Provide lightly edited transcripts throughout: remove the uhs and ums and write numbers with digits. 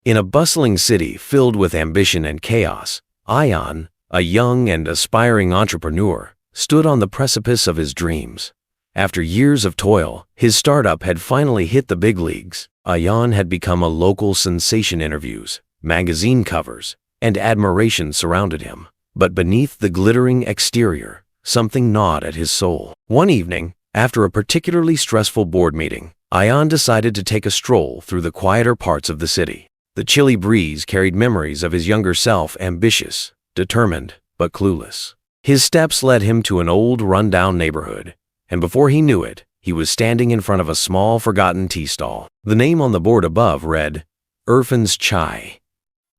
In a bustling city filled with ambition and chaos, Ayan, a young and aspiring entrepreneur, stood on the precipice of his dreams. After years of toil, his startup had finally hit the big leagues. Ayan had become a local sensation. Interviews, magazine covers, and admiration surrounded him. But beneath the glittering exterior, something gnawed at his soul. One evening, after a particularly stressful board meeting, Ayan decided to take a stroll through the quieter parts of the city. The chilly breeze carried memories of his younger self, ambitious, determined, but clueless. His steps led him to an old, run-down neighborhood, and before he knew it, he was standing in front of a small, forgotten tea stall. The name on the board above read, Irfan's Chai.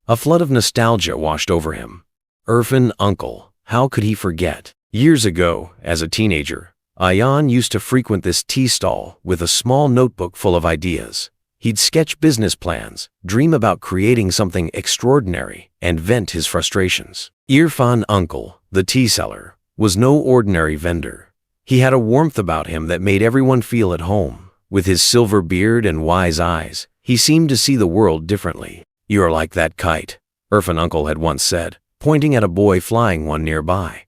A flood of nostalgia washed over him. Irfan, uncle, how could he forget? Years ago, as a teenager, Ayan used to frequent this tea stall with a small notebook full of ideas. He'd sketch business plans, dream about creating something extraordinary, and vent his frustrations. Irfan, uncle, the tea seller, was no ordinary vendor. He had a warmth about him that made everyone feel at home. With his silver beard and wise eyes, he seemed to see the world differently. "You are like that kite," Irfan uncle had once said, pointing at a boy flying one nearby.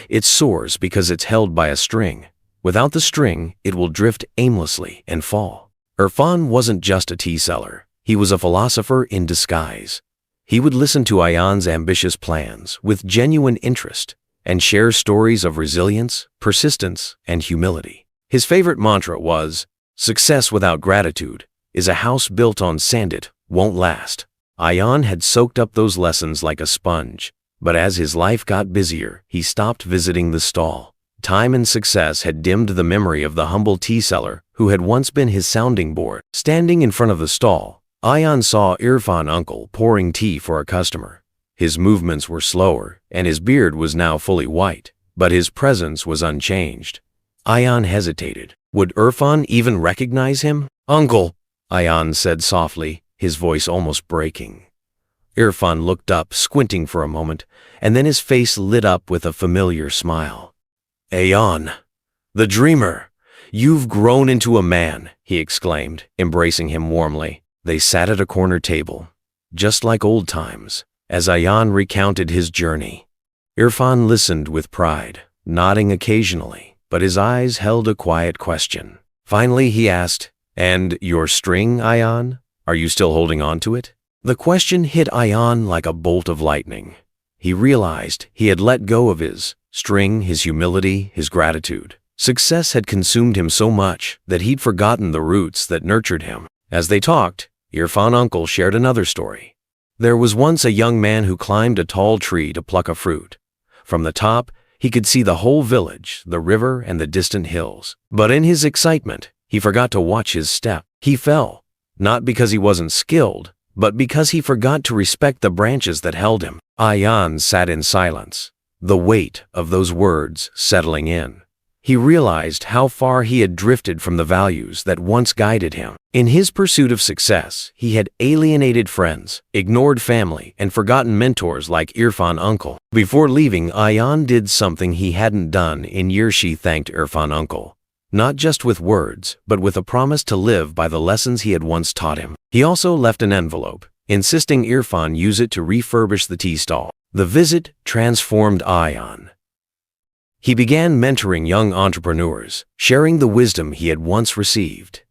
"It soars because it's held by a string. Without the string, it will drift aimlessly and fall." Irfan wasn't just a tea seller. He was a philosopher in disguise. He would listen to Ayan's ambitious plans with genuine interest and share stories of resilience, persistence, and humility. His favorite mantra was, "Success without gratitude is a house built on sand. It won't last." Ayan had soaked up those lessons like a sponge, but as his life got busier, he stopped visiting the stall. Time and success had dimmed the memory of the humble tea seller who had once been his sounding board. Standing in front of the stall, Ayan saw Irfan uncle pouring tea for a customer. His movements were slower, and his beard was now fully white, but his presence was unchanged. Ayan hesitated. Would Irfan even recognize him? "Uncle," Ayan said softly, his voice almost breaking. Irfan looked up, squinting for a moment, and then his face lit up with a familiar smile. "Ayan, the dreamer, you've grown into a man," he exclaimed, embracing him warmly. They sat at a corner table, just like old times, as Ayan recounted his journey. Irfan listened with pride, nodding occasionally, but his eyes held a quiet question. Finally, he asked, "And your string, Ayan? Are you still holding on to it?" The question hit Ayan like a bolt of lightning. He realized he had let go of his string, his humility, his gratitude. Success had consumed him so much that he'd forgotten the roots that nurtured him. As they talked, Irfan uncle shared another story. There was once a young man who climbed a tall tree to pluck a fruit. From the top, he could see the whole village, the river, and the distant hills. But in his excitement, he forgot to watch his step. He fell, not because he wasn't skilled, but because he forgot to respect the branches that held him. Ayan sat in silence, the weight of those words settling in. He realized how far he had drifted from the values that once guided him. In his pursuit of success, he had alienated friends, ignored family, and forgotten mentors like Irfan uncle. Before leaving, Ayan did something he hadn't done in years. She thanked Irfan uncle, not just with words, but with a promise to live by the lessons he had once taught him. He also left an envelope, insisting Irfan use it to refurbish the tea stall. The visit transformed Ayan. He began mentoring young entrepreneurs, sharing the wisdom he had once received.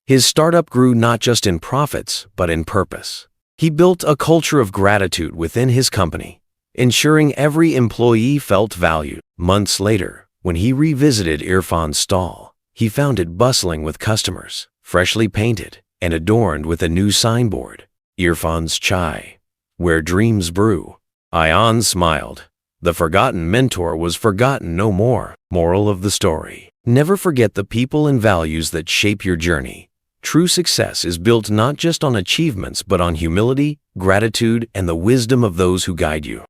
His startup grew not just in profits, but in purpose. He built a culture of gratitude within his company, ensuring every employee felt valued. Months later, when he revisited Irfan's stall, he found it bustling with customers, freshly painted and adorned with a new signboard, "Irfan's Chai, where dreams brew." Ayan smiled. The forgotten mentor was forgotten no more. Moral of the story: never forget the people and values that shape your journey. True success is built not just on achievements, but on humility, gratitude, and the wisdom of those who guide you.